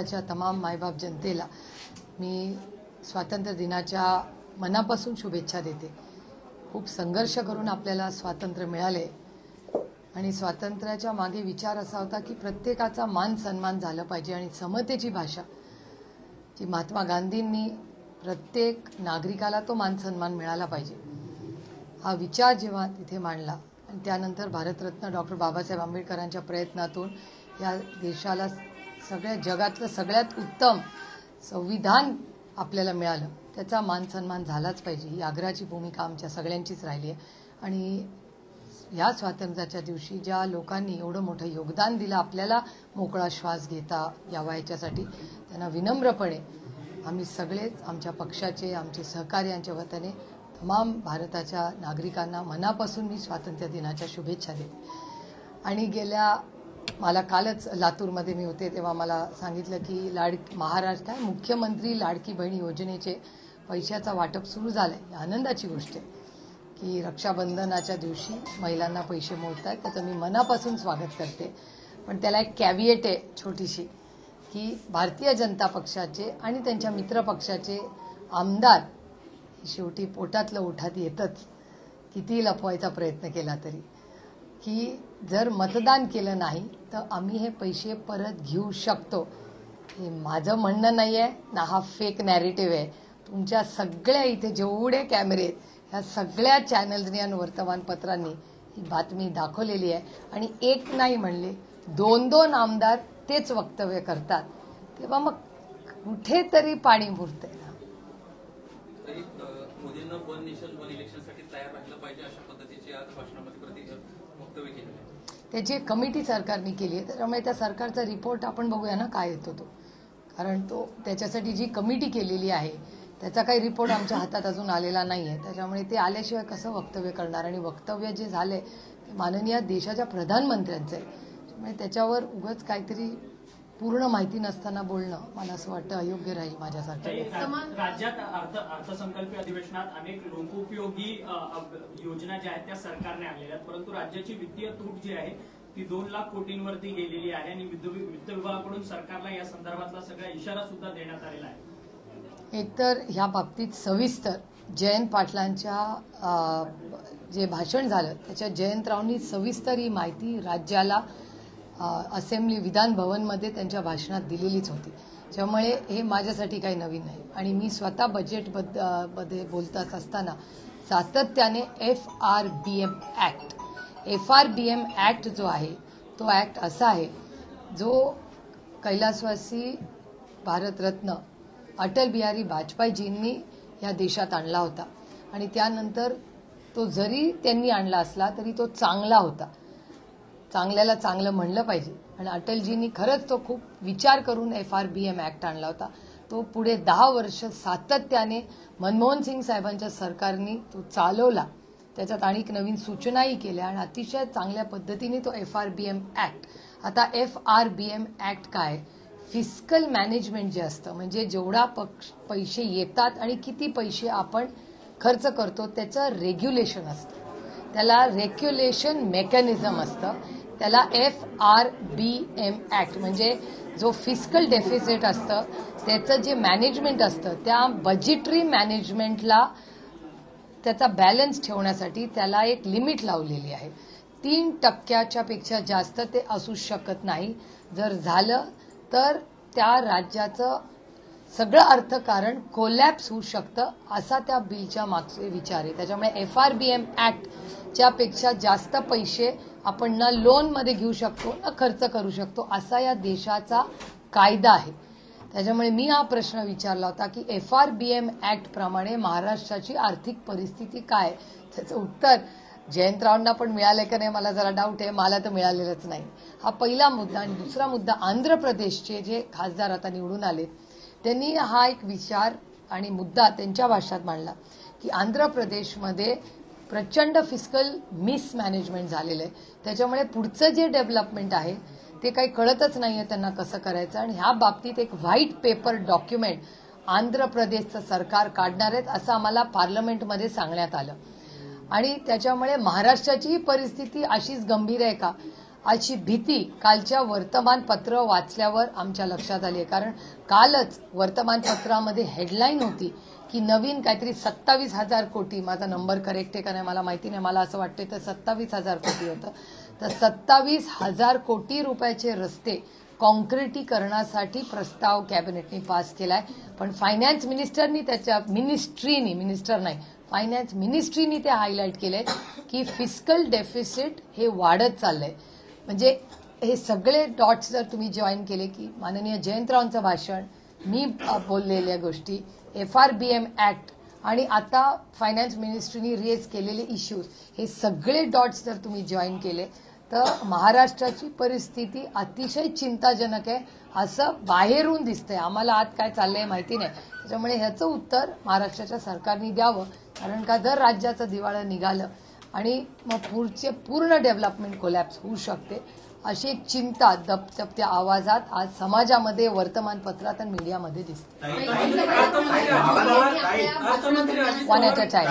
भारताच्या तमाम मायबाप जनतेला मी स्वातंत्र्य दिनाच्या मनापासून शुभेच्छा देते। खूप संघर्ष करून आपल्याला स्वातंत्र्य मिळाले आणि स्वातंत्र्याच्या मागे विचार असा होता की प्रत्येकाचा मान सन्मान झाला पाहिजे आणि समतेची भाषा जी महात्मा गांधींनी प्रत्येक नागरिकाला तो मान सन्मान मिळाला पाहिजे हा विचार जेव्हा तिथे मांडला आणि त्यानंतर भारतरत्न डॉक्टर बाबासाहेब आंबेडकरांच्या प्रयत्नातून या देशाला सगळ्या जगातलं सगळ्यात उत्तम संविधान आपल्याला मिळालं त्याचा मान सन्मान झालाच पाहिजे ही आग्रहाची भूमिका आमच्या सगळ्यांचीच राहिली आहे। आणि या स्वातंत्र्याच्या दिवशी ज्या लोकांनी एवढं मोठं योगदान दिलं आपल्याला मोकळा श्वास घेता यावा याच्यासाठी त्यांना विनम्रपणे आम्ही सगळेच आमच्या पक्षाचे आमचे सहकार्यांच्या वतीने तमाम भारताच्या नागरिकांना मनापासून मी स्वातंत्र्य दिनाच्या शुभेच्छा देते। आणि मला कालच लातूरमध्ये मी होते तेव्हा मला सांगितलं की महाराष्ट्र मुख्यमंत्री लाडकी बहीण योजनेचे पैशाचा वाटप सुरू झालंय। आनंदाची गोष्ट आहे की रक्षाबंधनाच्या दिवशी महिलांना पैसे मोजतात त्याचं मी मनापासून स्वागत करते। पण त्याला एक कॅव्हिएट आहे छोटीशी की भारतीय जनता पक्षाचे आणि त्यांच्या मित्र पक्षाचे आमदार शेवटी पोटातलं उठात येतच किती लपवायचा प्रयत्न केला तरी की जर मतदान केलं नाही तर आम्ही हे पैसे परत घेऊ शकतो। हे माझं म्हणणं नाही आहे ना हा फेक नॅरेटिव्ह आहे। तुमच्या सगळ्या इथे जेवढे कॅमेरे आहेत ह्या सगळ्या चॅनल्सनी आणि वर्तमानपत्रांनी ही बातमी दाखवलेली आहे आणि एक नाही म्हणले दोन आमदार तेच वक्तव्य करतात तेव्हा मग कुठेतरी पाणी मुरतंय ना। मोदींना वन नेशन वन इलेक्शनसाठी तयार राहिलं पाहिजे अशा पद्धतीची आज भाषणामध्ये वक्तव्य केलं त्याची एक कमिटी सरकारने केली आहे त्यामुळे त्या सरकारचा रिपोर्ट आपण बघूया ना काय येतो तो कारण तो त्याच्यासाठी जी कमिटी केलेली आहे त्याचा काही रिपोर्ट आमच्या हातात अजून आलेला नाही आहे त्याच्यामुळे ते आल्याशिवाय कसं वक्तव्य करणार आणि वक्तव्य जे झाले ते माननीय देशाच्या प्रधानमंत्र्यांचं आहे त्यामुळे त्याच्यावर उगाच काहीतरी पूर्ण माहिती नसताना बोलणं मला असं वाटतं अयोग्य राहील माझ्यासारखं। राज्यात अर्थसंकल्पीय अधिवेशनात अनेक लोकोपयोगी योजना ज्या आहेत त्या सरकारने आणलेल्या आहेत परंतु राज्याची वित्तीय तूट जी आहे ती 2 लाख कोटींवरती गेलेली आहे आणि वित्त विभागाकडून सरकारला या संदर्भातला सगळा इशारा सुद्धा देण्यात आलेला आहे। एकतर ह्या बाबतीत सविस्तर जयंत पाटलांच्या जे भाषण झालं त्याच्यात जयंतरावनी सविस्तर ही माहिती राज्याला असेंब्ली विधान भवनमध्ये त्यांच्या भाषणात दिलेलीच होती त्यामुळे हे माझ्यासाठी काही नवीन नाही। आणि मी स्वतः बजेटमध्ये बोलत असताना सातत्याने FRBM ॲक्ट जो आहे तो ॲक्ट असा आहे जो कैलासवासी भारतरत्न अटल बिहारी वाजपेयीजींनी या देशात आणला होता आणि त्यानंतर तो जरी त्यांनी आणला असला तरी तो चांगला होता चांगल्याला चांगलं म्हणलं पाहिजे आणि अटलजींनी खरंच तो खूप विचार करून FRBM ॲक्ट आणला होता तो पुढे 10 वर्ष सातत्याने मनमोहन सिंग साहेबांच्या सरकारने तो चालवला त्याच्यात आणिक नवीन सूचनाही केल्या आणि अतिशय चांगल्या पद्धतीने तो FRBM ॲक्ट आता FRBM ॲक्ट काय फिस्कल मॅनेजमेंट जे असतं म्हणजे जेवढा पैसे येतात आणि किती पैसे आपण खर्च करतो त्याचं रेग्युलेशन असतं त्याला रेग्युलेशन मेकॅनिझम असतं त्याला FRBM ॲक्ट म्हणजे जो फिस्कल डेफिसिट असतं त्याचं जे मॅनेजमेंट असतं त्या बजेटरी मॅनेजमेंटला त्याचा बॅलन्स ठेवण्यासाठी त्याला एक लिमिट लावलेली आहे 3% पेक्षा जास्त ते असू शकत नाही जर झालं तर त्या राज्याचं सगळं अर्थकारण कोलॅप्स होऊ शकतं असा त्या बिलच्या मागचे विचार आहे त्याच्यामुळे FRBM ॲक्टच्या पेक्षा जास्त पैसे आपण ना लोनमध्ये घेऊ शकतो ना खर्च करू शकतो असा या देशाचा कायदा आहे त्याच्यामुळे मी हा प्रश्न विचारला होता की FRBM ॲक्ट प्रमाणे महाराष्ट्राची आर्थिक परिस्थिती काय त्याचं उत्तर जयंतरावांना पण मिळाले का नाही मला जरा डाऊट आहे मला तर मिळालेलंच नाही हा पहिला मुद्दा। आणि दुसरा मुद्दा आंध्र प्रदेशचे जे खासदार आता निवडून आले त्यांनी हा एक विचार आणि मुद्दा त्यांच्या भाषेत मांडला की आंध्र प्रदेशमध्ये प्रचंड फिस्कल मिसमॅनेजमेंट झालेलं आहे त्याच्यामुळे पुढचं जे डेव्हलपमेंट आहे ते काही कळतच नाहीये त्यांना कसं करायचं आणि ह्या बाबतीत एक व्हाईट पेपर डॉक्युमेंट आंध्र प्रदेशचं सरकार काढणार आहेत असं आम्हाला पार्लमेंटमध्ये सांगण्यात आलं आणि त्याच्यामुळे महाराष्ट्राची परिस्थिती अशीच गंभीर आहे का अशी भीती कालच्या वर्तमानपत्र वाचल्यावर आमच्या लक्षात आली आहे. कारण कालच वर्तमानपत्रामध्ये हेडलाईन होती की नवीन काहीतरी 27,000 कोटी, माझा नंबर करेक्ट आहे का नाही मला माहिती नाही, मला असं वाटतंय तर 27,000 कोटी होतं. तर 27,000 कोटी रुपयाचे रस्ते कॉन्क्रिटीकरणासाठी प्रस्ताव कॅबिनेटने पास केलाय. पण फायनान्स मिनिस्टरनी त्याच्या मिनिस्टर नाही, फायनान्स मिनिस्ट्रीनी ते हायलाईट केलंय की फिस्कल डेफिसिट हे वाढत चाललंय. म्हणजे हे सगळे डॉट्स जर तुम्ही जॉईन केले की माननीय जयंतरावांचं भाषण, मी बोललेल्या गोष्टी, FRBM ऍक्ट आणि आता फायनान्स मिनिस्ट्रीनी रेज केलेले इश्यूज, हे सगळे डॉट्स जर तुम्ही जॉईन केले तर महाराष्ट्राची परिस्थिती अतिशय चिंताजनक आहे असं बाहेरून दिसतंय. आम्हाला आत काय चाललंय माहिती नाही. त्याच्यामुळे ह्याचं उत्तर महाराष्ट्राच्या सरकारने द्यावं. कारण का जर राज्याचं दिवाळं निघालं आणि मग पुढचे पूर्ण डेव्हलपमेंट कोलॅप्स होऊ शकते अशी एक चिंता दपदपत्या आवाजात आज समाजामध्ये, वर्तमानपत्रात आणि मीडियामध्ये दिसते. One at a time.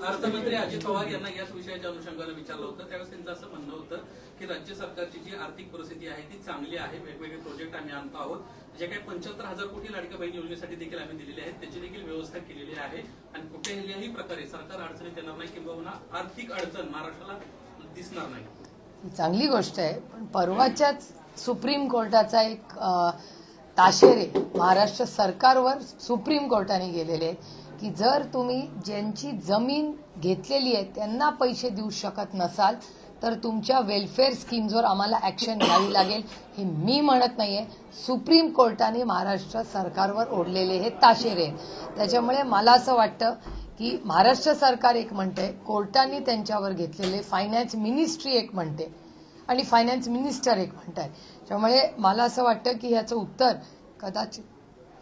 अर्थमंत्री अजित पवार यांना याच विषयाच्या अनुषंगाने विचारलं होतं. त्यावेळेस त्यांचं असं म्हणणं होतं की राज्य सरकारची जी आर्थिक परिस्थिती आहे ती चांगली आहे, वेगवेगळे प्रोजेक्ट आम्ही आणतो आहोत, जे काही 75,000 कोटी लाडक्या बहीण योजनेसाठी देखील आम्ही दिलेले आहेत त्याची देखील व्यवस्था केलेली आहे आणि कुठेही प्रकारे सरकार अडचणीत येणार नाही किंवा आर्थिक अडचण महाराष्ट्राला दिसणार नाही. ही चांगली गोष्ट आहे. पण परवाच्याच सुप्रीम कोर्टाचा एक ताशेरे महाराष्ट्र सरकारवर सुप्रीम कोर्टाने गेलेले आहेत की जर तुम्ही ज्यांची जमीन घेतलेली आहे त्यांना पैसे देऊ शकत नसाल तर तुमच्या वेलफेअर स्कीम्सवर आम्हाला ऍक्शन घ्यावी लागेल. हे मी म्हणत नाहीये, सुप्रीम कोर्टाने महाराष्ट्र सरकारवर ओढलेले हे ताशेरे आहेत. त्याच्यामुळे मला असं वाटतं की महाराष्ट्र सरकार एक म्हणते, कोर्टाने त्यांच्यावर घेतलेले, फायनान्स मिनिस्ट्री एक म्हणते आणि फायनान्स मिनिस्टर एक म्हणतात. त्यामुळे मला असं वाटतं की ह्याचं उत्तर कदाचित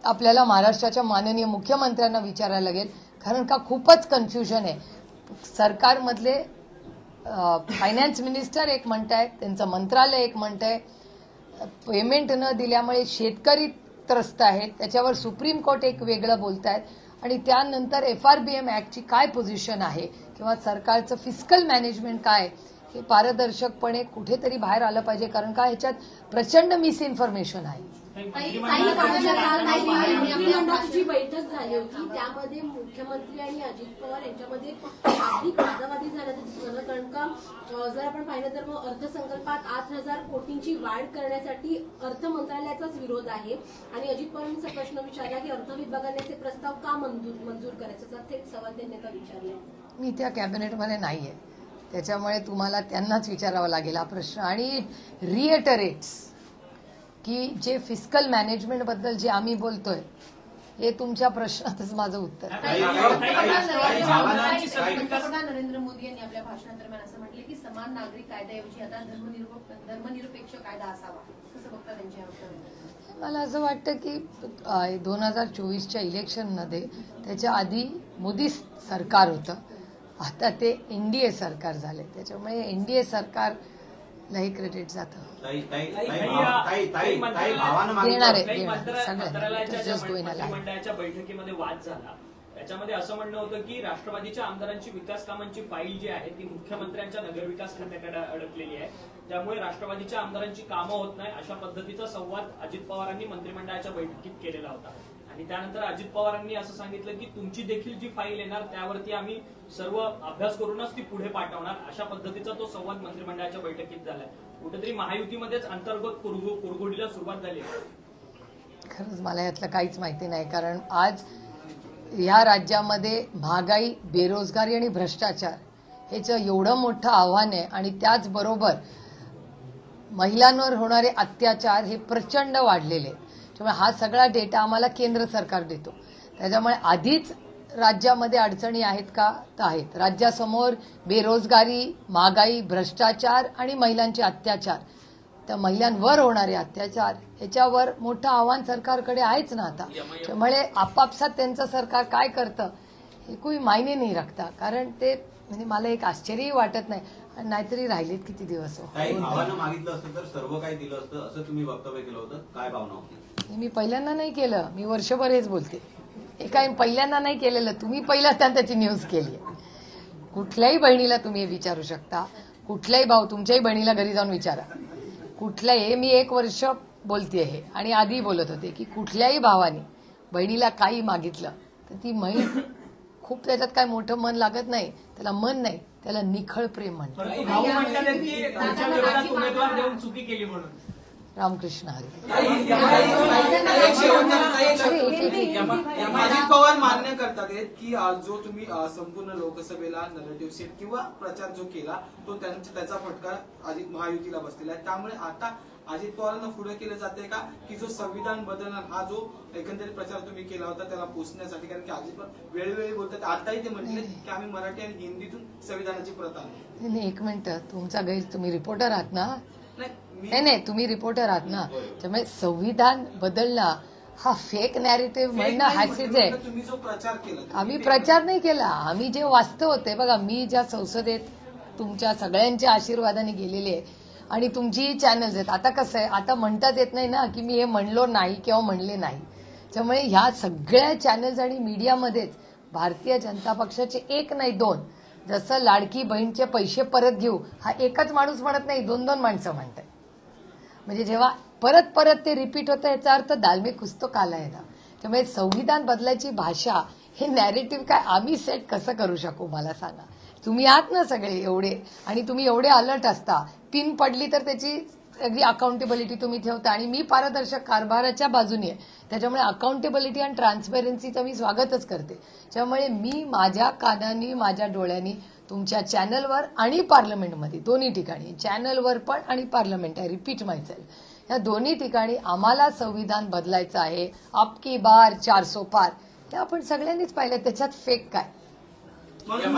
आपल्याला महाराष्ट्राच्या माननीय मुख्यमंत्र्यांना विचारायला लागेल. कारण का खूपच कन्फ्युजन आहे. सरकारमधले फायनान्स मिनिस्टर एक म्हणतायत, त्यांचं मंत्रालय एक म्हणतंय, पेमेंट न दिल्यामुळे शेतकरी त्रस्त आहेत, त्याच्यावर सुप्रीम कोर्ट एक वेगळं बोलतायत आणि त्यानंतर FRBM ऍक्टची काय पोझिशन आहे किंवा सरकारचं फिस्कल मॅनेजमेंट काय हे पारदर्शकपणे कुठेतरी बाहेर आलं पाहिजे. कारण का ह्याच्यात प्रचंड मिसइन्फॉर्मेशन आहे. मंत्रिमंडळाची बैठक झाली होती त्यामध्ये मुख्यमंत्री आणि अजित पवार यांच्यामध्ये अधिक वादावादी झाल्याचं दिसून आलं. कारण का जर आपण पाहिलं तर मग अर्थसंकल्पात 8,000 कोटींची वाढ करण्यासाठी अर्थ मंत्रालयाचाच विरोध आहे आणि अजित पवारांनी असा प्रश्न विचारला की अर्थ विभागाने ते प्रस्ताव का मंजूर करायचा, थेट सवाल त्यांनी आता विचारले. मी त्या कॅबिनेटमध्ये नाहीये, त्याच्यामुळे तुम्हाला त्यांनाच विचारावा लागेल हा प्रश्न. आणि रिएटरेट्स की जे फिस्कल मॅनेजमेंट बद्दल जे आम्ही बोलतोय हे तुमच्या प्रश्नातच माझं उत्तर. पंतप्रधान नरेंद्र मोदी यांनी आपल्या भाषणादरम्यान असं म्हटलं की समान नागरिक कायद्याऐवजी आता धर्मनिरपेक्ष कायदा असावा. कसं बघता त्यांच्या वक्तव्यात? मला असं वाटतं की 2024च्या इलेक्शनमध्ये त्याच्या आधी मोदी सरकार होतं, आता ते NDA सरकार झाले. त्याच्यामुळे NDA सरकारला हे क्रेडिट जातं. मंत्रिमंडळाच्या बैठकीमध्ये वाद झाला. त्याच्यामध्ये असं म्हणणं होतं की राष्ट्रवादीच्या आमदारांची विकास कामांची फाईल जी आहे ती मुख्यमंत्र्यांच्या नगरविकास खात्याकडे अडकलेली आहे, त्यामुळे राष्ट्रवादीच्या आमदारांची कामं होत नाही अशा पद्धतीचा संवाद अजित पवारांनी मंत्रिमंडळाच्या बैठकीत केलेला होता. आणि त्यानंतर अजित पवारांनी असं सांगितलं की तुमची देखील जी फाईल येणार त्यावरती आम्ही सर्व अभ्यास करूनच ती पुढे पाठवणार, अशा पद्धतीचा तो संवाद मंत्रिमंडळाच्या बैठकीत झालाय. कुठेतरी महायुतीमध्येच अंतर्गत कुरघोडीला सुरुवात झाली. खरंच मला यातलं काहीच माहिती नाही. कारण आज या राज्यामध्ये महागाई, बेरोजगारी आणि भ्रष्टाचार ह्याचं एवढं मोठं आव्हान आहे आणि त्याचबरोबर महिलांवर होणारे अत्याचार हे प्रचंड वाढलेले. त्यामुळे हा सगळा डेटा आम्हाला केंद्र सरकार देतो. त्याच्यामुळे आधीच राज्यामध्ये अडचणी आहेत का? तर आहेत. राज्यासमोर बेरोजगारी, महागाई, भ्रष्टाचार आणि महिलांचे अत्याचार, तर महिलांवर होणारे अत्याचार ह्याच्यावर मोठं आव्हान सरकारकडे आहेच ना आता. त्यामुळे आपापसात त्यांचं सरकार काय करतं हे कोणी मायने नाही रखता. कारण ते म्हणजे मला एक आश्चर्यही वाटत नाही. नाहीतरी राहिलेत किती दिवस. आव्हानं मागितलं असतं तर सर्व काही दिलं असतं असं तुम्ही वक्तव्य केलं होतं, काय भावना होती? मी पहिल्यांदा नाही केलं, मी वर्षभर हेच बोलते. हे काही पहिल्यांदा नाही केलेलं, तुम्ही पहिल्यांदा त्याची न्यूज केली आहे. कुठल्याही बहिणीला तुम्ही हे विचारू शकता, कुठल्याही भाऊ, तुमच्याही बहिणीला घरी जाऊन विचारा. कुठल्याही, मी 1 वर्ष बोलते हे आणि आधी बोलत होते की कुठल्याही भावाने बहिणीला काही मागितलं तर ती बहीण खूप, त्याच्यात काय मोठं मन लागत नाही, त्याला मन नाही, त्याला निखळ प्रेम म्हणतात. परंतु भाऊ म्हणतात की त्यांच्या विरोधात उमेदवार देऊन चुकी केली म्हणून. रामकृष्ण हरी. अजित पवार मान्य करतात की जो तुम्ही संपूर्ण लोकसभेला नरेटिव्ह सेट किंवा प्रचार जो केला तो त्याचा फटका अजित महायुतीला बसलेला आहे. त्यामुळे आता अजित पवारांना पुढे केलं जाते का की जो संविधान बदलणार हा जो एकंदरीत प्रचार तुम्ही केला होता त्याला पोचण्यासाठी, कारण की अजित पवार वेळोवेळी बोलतात, आताही ते म्हटले की आम्ही मराठी आणि हिंदीतून संविधानाची प्रत आणली. नाही, 1 मिनिट, तुमचा तुम्ही रिपोर्टर आहात ना? नाही, नाही, तुम्ही रिपोर्टर आहात ना, त्यामुळे संविधान बदलणं हा फेक नॅरेटिव्ह म्हणणं हास्यच आहे. तुम्ही जो प्रचार केला, आम्ही प्रचार नाही केला, आम्ही जे वास्तव होते बघा. मी ज्या संसदेत तुमच्या सगळ्यांच्या आशीर्वादाने गेलेले आहे आणि तुमची चॅनल्स आहेत. आता कसं आहे, आता म्हणताच येत नाही ना की मी हे म्हणलो नाही किंवा म्हणले नाही. त्यामुळे ह्या सगळ्या चॅनल्स आणि मीडियामध्येच भारतीय जनता पक्षाचे 1 नाही 2, जसं लाडकी बहीणचे पैसे परत घेऊ हा एकच माणूस म्हणत नाही, 2-2 माणसं म्हणतात. म्हणजे जेव्हा परत परत ते रिपीट होतं याचा अर्थ दालमे कुछ तो काला आहे ना. त्यामुळे संविधान बदलायची भाषा, हे नॅरेटिव्ह काय आम्ही सेट कसं करू शकू मला सांगा. तुम्ही आहात ना सगळे एवढे, आणि तुम्ही एवढे अलर्ट असता, पिन पडली तर त्याची सगळी अकाउंटेबिलिटी तुम्ही ठेवता. आणि मी पारदर्शक कारभाराच्या बाजूने आहे, त्याच्यामुळे अकाउंटेबिलिटी आणि ट्रान्सपेरन्सीचं मी स्वागतच करते. त्यामुळे मी माझ्या कानांनी माझ्या डोळ्यांनी तुमच्या चॅनलवर आणि पार्लमेंटमध्ये, दोन्ही ठिकाणी, चॅनलवर पण आणि पार्लमेंट, आय रिपीट मायसेल्फ, या दोन्ही ठिकाणी आम्हाला संविधान बदलायचं आहे. अब की बार 400 पार, ते आपण सगळ्यांनीच पाहिलं. त्याच्यात फेक काय? म्हणून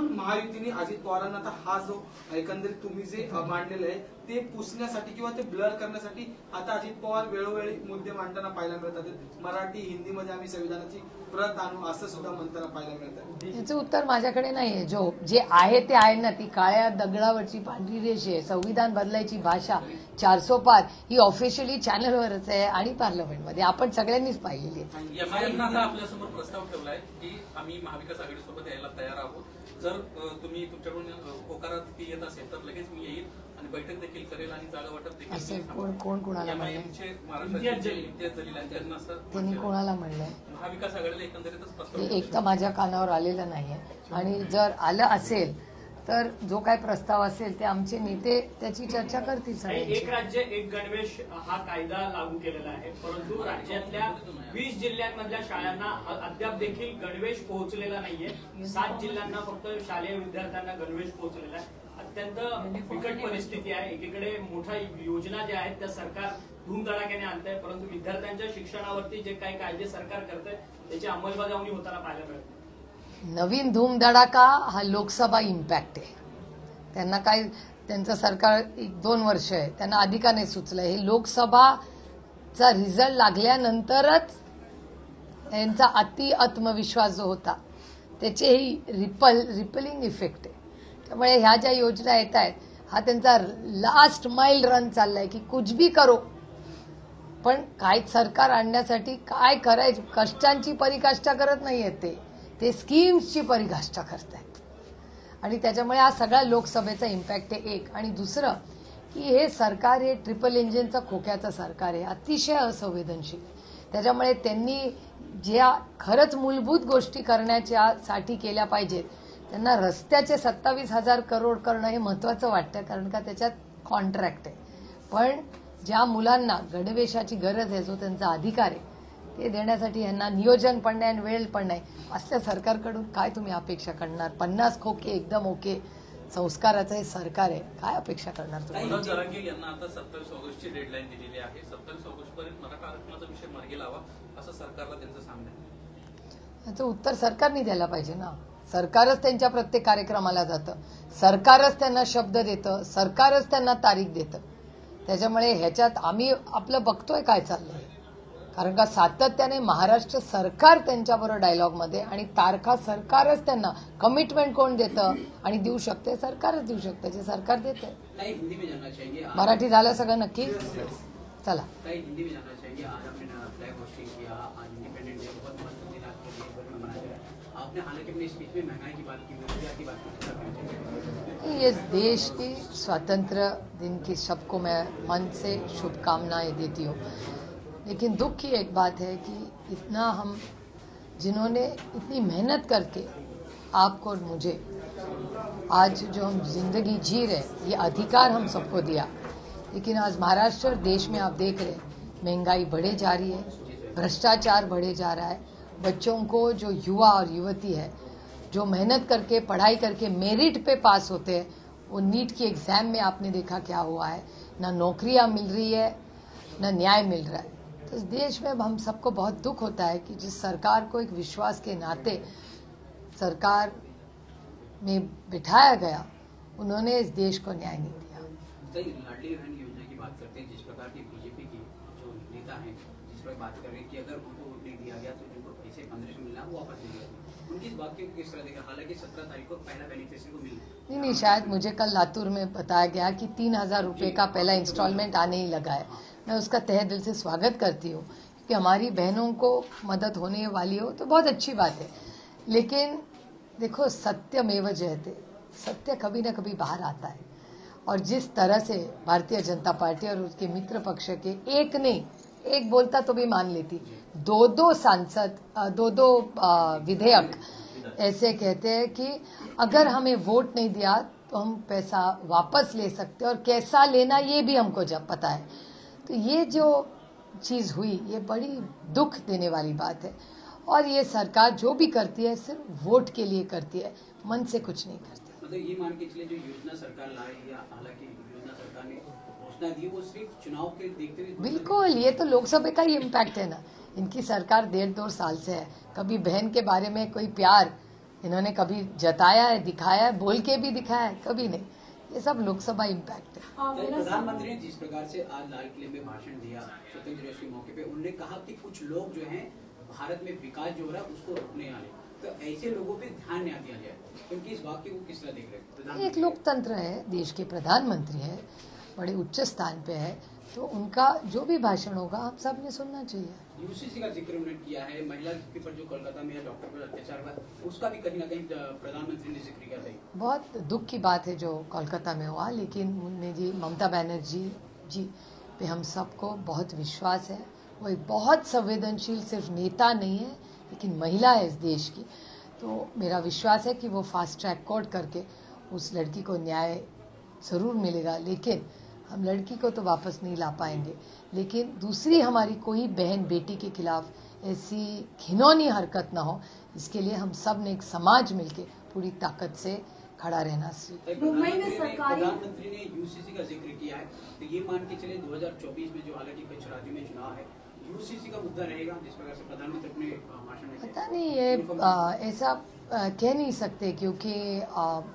महायुतीने अजित पवारांना आता हा जो एकंदरीत तुम्ही जे मांडलेलं आहे ते पुसण्यासाठी किंवा ते ब्लर करण्यासाठी आता अजित पवार वेळोवेळी मुद्दे मांडताना पाहायला मिळतात. मराठी हिंदीमध्ये आम्ही संविधानाची प्रत आणू असं सुद्धा म्हणताना पाहायला मिळतात. याचं उत्तर माझ्याकडे नाहीये. जे आहे ते आहे ना, ती काळ्या दगडावरची पांढरी रेष आहे. संविधान बदलायची भाषा 400 पार ही ऑफिशियली चॅनलवरच आहे आणि पार्लमेंटमध्ये आपण सगळ्यांनीच पाहिलेली आहे. एमआयएमनं आता आपल्यासमोर प्रस्ताव ठेवलाय की आम्ही महाविकास आघाडीसोबत यायला तयार आहोत. जर तुम्ही तुमच्याकडून होकारार्थी येत असेल तर लगेच मी येईल आणि बैठक देखील करेल आणि जागा वाटप असं देखील. कोण कोणाला म्हणलंय? एमआयएमचे महाराष्ट्राचे इम्तियाज जलील आहेत, त्यांना असं त्यांनी कोणाला म्हणलंय? महाविकास आघाडीला एकंदरीतच प्रस्ताव हे एक तर माझ्या कानावर आलेलं नाहीये, आणि जर आलं असेल तर जो काय प्रस्ताव असेल ते आमचे नेते त्याची चर्चा करतील. एक सगळ्यांची. राज्य एक गणवेश हा कायदा लागू केलेला आहे, परंतु राज्यातल्या 20 जिल्ह्यांमधल्या शाळांना अद्याप देखील गणवेश पोहोचलेला नाहीये. 7 जिल्ह्यांना फक्त शालेय विद्यार्थ्यांना गणवेश पोहोचलेला आहे. अत्यंत बिकट परिस्थिती आहे. एकीकडे मोठ्या योजना ज्या आहेत त्या सरकार धूमधडाक्याने आणत आहे, परंतु विद्यार्थ्यांच्या शिक्षणावरती जे काही कायदे सरकार करत आहे त्याची अंमलबजावणी होताना पाहायला मिळते. नवीन धूमधडाका हा लोकसभा इम्पॅक्ट आहे. त्यांना काय, त्यांचं सरकार 1-2 वर्ष आहे, त्यांना अधिकार नाही सुचलंय. हे लोकसभाचा रिझल्ट लागल्यानंतरच यांचा अति आत्मविश्वास जो होता त्याचेही रिपलिंग इफेक्ट आहे. त्यामुळे ह्या ज्या योजना येत आहेत हा त्यांचा लास्ट माइल रन चाललाय की कुछ भी करो, पण काय सरकार आणण्यासाठी काय करायचं, कष्टांची परिकाष्ठा करत नाहीयेत ते स्कीम्सची परिकाष्ठा करतायत. आणि त्याच्यामुळे हा सगळा लोकसभेचा इम्पॅक्ट आहे एक. आणि दुसरं की हे सरकार हे ट्रिपल इंजिनचं खोक्याचं सरकार आहे, अतिशय असंवेदनशील. त्याच्यामुळे त्यांनी ज्या खरंच मूलभूत गोष्टी करण्यासाठी केल्या पाहिजेत, त्यांना रस्त्याचे 27,000 करोड करणं हे महत्वाचं वाटतं, कारण का त्याच्यात कॉन्ट्रॅक्ट आहे. पण ज्या मुलांना गणवेशाची गरज आहे, जो त्यांचा अधिकार आहे, ते देण्यासाठी यांना नियोजन पण नाही आणि वेळ पण नाही. असल्या सरकारकडून काय तुम्ही अपेक्षा करणार? 50 खोके एकदम ओके संस्काराचं हे सरकार आहे, काय अपेक्षा करणार तुम्ही? मनोज जरांगे यांना आता 27 ऑगस्टची डेडलाईन दिलेली आहे. 27 ऑगस्टपर्यंत मराठा आरक्षणाचा विषय मार्गी लावा असं सरकारला त्यांचं सांगणं आहे. याचं उत्तर सरकारने द्यायला पाहिजे ना. सरकारच त्यांच्या प्रत्येक कार्यक्रमाला जातं, सरकारच त्यांना शब्द देतं, सरकारच त्यांना तारीख देतं. त्याच्यामुळे ह्याच्यात आम्ही आपलं बघतोय काय चाललंय, कारण का सातत्याने महाराष्ट्र सरकार त्यांच्याबरोबर डायलॉगमध्ये, आणि तारखा सरकारच त्यांना, कमिटमेंट कोण देतं आणि देऊ शकते? सरकारच देऊ शकते, जे सरकार देते. हिंदी में जानना चाहिए, मराठी झालं सगळं नक्की. चला. हिंदी में जानना चाहिए करेंगे। आज आपने फ्लैग होस्टिंग किया, आज इंडिपेंडेंस डे बहुत मस्त दिन आपके देश भर में मनाया जा रहा है। आपने हालांकि अपने स्पीच में महंगाई की बात की, रोजगार की बात की, इस देश की स्वतंत्र दिन की सबको मैं मन से शुभकामनाएं देती हूँ। लेकिन दुख की एक बात है कि इतना हम जिन्होंने इतनी मेहनत करके आपको और मुझे आज जो हम जिंदगी जी रहे, ये अधिकार हम सबको दिया, लेकिन आज महाराष्ट्र देश में आप देख रहे महंगाई बढ़े जा रही है, भ्रष्टाचार बढ़े जा रहा है। बच्चों को जो युवा और युवती है जो मेहनत करके पढ़ाई करके मेरिट पे पास होते हैं, वो नीट की एग्ज़ाम में आपने देखा क्या हुआ है, ना नौकरियां मिल रही है ना न्याय मिल रहा है। तो इस देश में हम सबको बहुत दुख होता है कि जिस सरकार को एक विश्वास के नाते सरकार में बिठाया गया, उन्होंने इस देश को न्याय नहीं दिया। लाडली बहन योजना की बात करते हैं, जिस प्रकार की बीजेपी की जो नेता हैं जिस पर बात कर रहे हैं कि अगर उनको वोट नहीं दिया गया तो जिनको पैसे 1500 मिलना वो वापस नहीं दिया, उनकी इस बात को किस तरह देखें? हालांकि 17 तारीख को पहला बेनिफिशियरी को मिलना नहीं, शायद मुझे कल लातूर में बताया गया कि 3000 रुपये का पहला इंस्टॉलमेंट आने ही लगा है। मैं उसका तहे दिल से स्वागत करती हूँ कि हमारी बहनों को मदद होने वाली हो तो बहुत अच्छी बात है। लेकिन देखो, सत्यमेव जयते, सत्य कभी ना कभी बाहर आता है। और जिस तरह से भारतीय जनता पार्टी और उसके मित्र पक्ष के एक नहीं, एक बोलता तो भी मान लेती, दो सांसद, दो विधेयक ऐसे कहते हैं कि अगर हमें वोट नहीं दिया तो हम पैसा वापस ले सकते हैं और कैसा लेना ये भी हमको जब पता है। तो ये जो चीज़ हुई ये बड़ी दुख देने वाली बात है। और ये सरकार जो भी करती है सिर्फ वोट के लिए करती है, मन से कुछ नहीं करती। मतलब ये मान के चले जो योजना सरकार लाई, या हालांकि योजना सरकार ने घोषणा दी वो सिर्फ चुनाव के देखते हुए, बिल्कुल, ये तो लोकसभा का ही इम्पैक्ट है ना। इनकी सरकार 1.5-2 साल से है, कभी बहन के बारे में कोई प्यार इन्होंने कभी जताया है, दिखाया है, बोल के भी दिखाया है? कभी नहीं। ये सब लोकसभा इम्पैक्ट है। प्रधानमंत्री ने जिस प्रकार से आज लाल किले में भाषण दिया स्वतंत्र दिवस के मौके पे, उन्होंने कहा कि कुछ लोग जो हैं भारत में विकास जो हो रहा है उसको रोकने वाले, तो ऐसे लोगों पे ध्यान न दिया जाए। क्योंकि इस वाक्य को किस तरह देख रहे हैं? एक लोकतंत्र है, देश के प्रधानमंत्री है, बड़े उच्च स्थान पे है, तो उनका जो भी भाषण होगा हम सब ने सुनना चाहिए। यूसीसी का जिक्र उन्होंने किया है, महिला के पर जो कोलकाता में डॉक्टर पर अत्याचार हुआ उसका भी कहीं ना कहीं प्रधानमंत्री ने जिक्र किया था। बहुत दुख की बात है जो कोलकाता में हुआ, लेकिन उनमें जी ममता बनर्जी जी पे हम सबको बहुत विश्वास है। वो एक बहुत संवेदनशील सिर्फ नेता नहीं है लेकिन महिला है इस देश की। तो मेरा विश्वास है कि वो फास्ट ट्रैक कोर्ट करके उस लड़की को न्याय ज़रूर मिलेगा। लेकिन हम लड़की को तो वापस नहीं ला पाएंगे, लेकिन दूसरी हमारी कोई बहन बेटी के खिलाफ ऐसी घिनौनी हरकत ना हो, इसके लिए हम सब ने एक समाज मिलके पूरी ताकत से खड़ा रहना चाहिए। मुंबई में सरकारी प्रधानमंत्री ने यूसीसी का जिक्र किया है, तो ये मान के चले 2024 में जो हालांकि कुछ राज्यों में चुनाव है, यूसीसी का मुद्दा रहेगा जिस प्रकार से प्रधानमंत्री अपने भाषण में पता नहीं, ये ऐसा कह नहीं सकते क्योंकि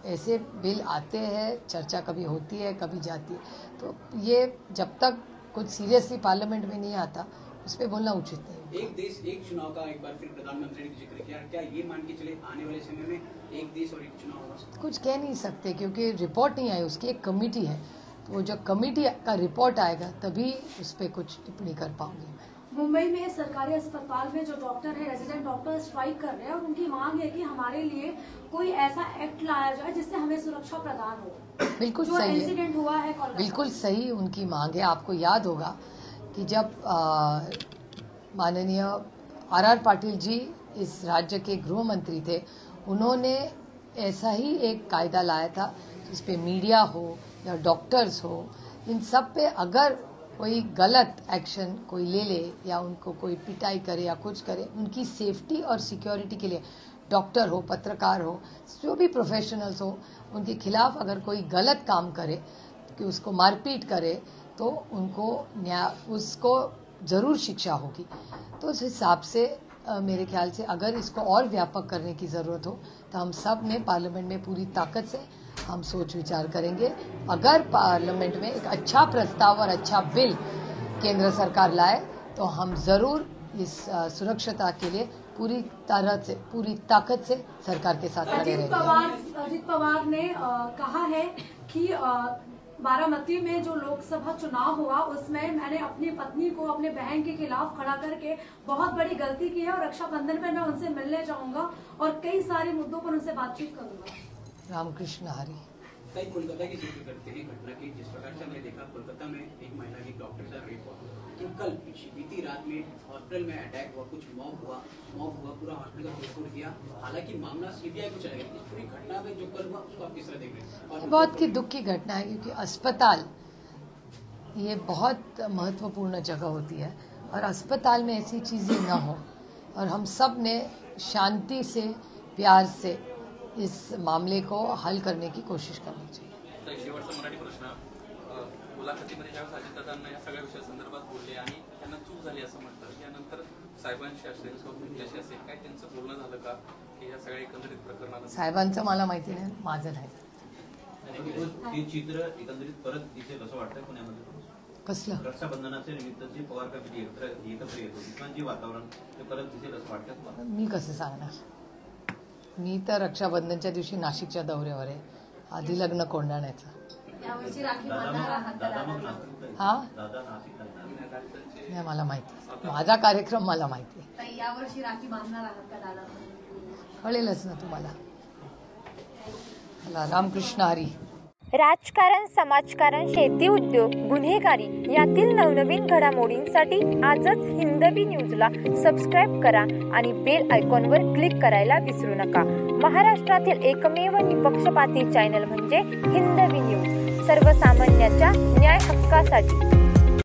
ऐसे बिल आते हैं, चर्चा कभी होती है कभी जाती है, तो ये जब तक कुछ सीरियसली पार्लियामेंट में नहीं आता उस पर बोलना उचित नहीं। एक देश एक चुनाव का एक बार फिर प्रधानमंत्री ने जिक्र किया, क्या ये मान के चले आने वाले समय में एक देश और एक चुनाव होगा? कुछ कह नहीं सकते क्योंकि रिपोर्ट नहीं आई, उसकी एक कमेटी है, तो वो जब कमेटी का रिपोर्ट आएगा तभी उस पर कुछ टिप्पणी कर पाऊंगी। मुंबई में सरकारी अस्पताल में जो डॉक्टर है, रेजिडेंट डॉक्टर स्ट्राइक कर रहे हैं और उनकी मांग है कि हमारे लिए कोई ऐसा एक्ट लाया जाए जिससे हमें सुरक्षा प्रदान हो। बिल्कुल जो सही इंसिडेंट हुआ है कोलकाता, बिल्कुल सही उनकी मांग है। आपको याद होगा कि जब माननीय आर पाटिल जी इस राज्य के गृह मंत्री थे, उन्होंने ऐसा ही एक कायदा लाया था जिस पे मीडिया हो या डॉक्टर्स हो, इन सब पे अगर कोई गलत एक्शन कोई ले ले या उनको कोई पिटाई करे या कुछ करे, उनकी सेफ्टी और सिक्योरिटी के लिए डॉक्टर हो, पत्रकार हो, जो भी प्रोफेशनल्स हो, उनके खिलाफ अगर कोई गलत काम करे कि उसको मारपीट करे तो उसको ज़रूर शिक्षा होगी। तो उस हिसाब से मेरे ख्याल से अगर इसको और व्यापक करने की ज़रूरत हो तो हम सब ने पार्लियामेंट में पूरी ताकत से हम सोच विचार करेंगे। अगर पार्लियामेंट में एक अच्छा प्रस्ताव और अच्छा बिल केंद्र सरकार लाए तो हम ज़रूर इस सुरक्षता के लिए पूरी तरह से पूरी ताकत से सरकार के साथ खड़े रहेंगे। अजित पवार ने कहा है कि बारामती में जो लोकसभा चुनाव हुआ उसमें मैंने अपनी पत्नी को अपने बहन के खिलाफ खड़ा करके बहुत बड़ी गलती की है और रक्षाबंधन में मैं उनसे मिलने जाऊंगा और कई सारे मुद्दों पर उनसे बातचीत करूंगा। रामकृष्ण हरी। कई कोलकाता की जिक्र करते हैं घटना की, जिस प्रकार से हमने देखा कोलकाता में एक महिला की डॉक्टर का रेप हुआ, तो कल बीती रात में हॉस्पिटल में अटैक हुआ, कुछ मॉब हुआ पूरा हॉस्पिटल का तोड़फोड़ किया। हालांकि मामला सीबीआई को चला गया। इस पूरी घटना में जो कल हुआ उसको आप किस तरह देख रहे हैं? बहुत की दुख की घटना है, क्योंकि अस्पताल ये बहुत महत्वपूर्ण जगह होती है और अस्पताल में ऐसी चीज़ें ना हो, और हम सब ने शांति से प्यार से इस मामले को हल करने की कोशिश करनी चाहिए। तर शेवटचा मराठी प्रश्न, मुलाखतीमध्ये ज्यावेळेस अजितदादांना या सगळ्या विषयासंदर्भात बोलले आणि त्यांना चूक झाली असं म्हणतात, त्यानंतर साहेबांशी असेल स्वतंत्रशी असेल काय त्यांचं बोलणं झालं का की या सगळ्या एकंदरीत प्रकरणाला? साहेबांचं मला माहिती नाही, माझं नाही. ते चित्र एकंदरीत परत दिसेल असं वाटतंय पुण्यामध्ये? कसलं? रक्षाबंधनाच्या निमित्त जे पवार फॅमिली एकत्र येत होती किंवा जे वातावरण ते परत दिसेल असं वाटतं तुम्हाला? मी कसं सांगणार? मी तर रक्षाबंधनच्या दिवशी नाशिकच्या दौऱ्यावर आहे, आधी लग्न कोंडाण्याचं. यावर्षी राखी बांधणार आहात का दादा मग दादा? नाशिकला आहे. हा दादा नाशिकला आहे. नाही, मला माहिती, माझा कार्यक्रम मला माहिती आहे. ताई, यावर्षी राखी बांधणार आहात का दादा? कळेलच ना तुम्हाला. रामकृष्ण हरी. राजकारण, समाजकारण, शेती उद्योग, गुन्हेगारी यातील नवनवीन घडामोडींसाठी आजच हिंदवी न्यूजला सबस्क्राईब करा आणि बेल आयकॉनवर क्लिक करायला विसरू नका. महाराष्ट्रातील एकमेव निपक्षपाती चॅनल म्हणजे हिंदवी न्यूज, सर्वसामान्यांच्या न्याय हक्कासाठी.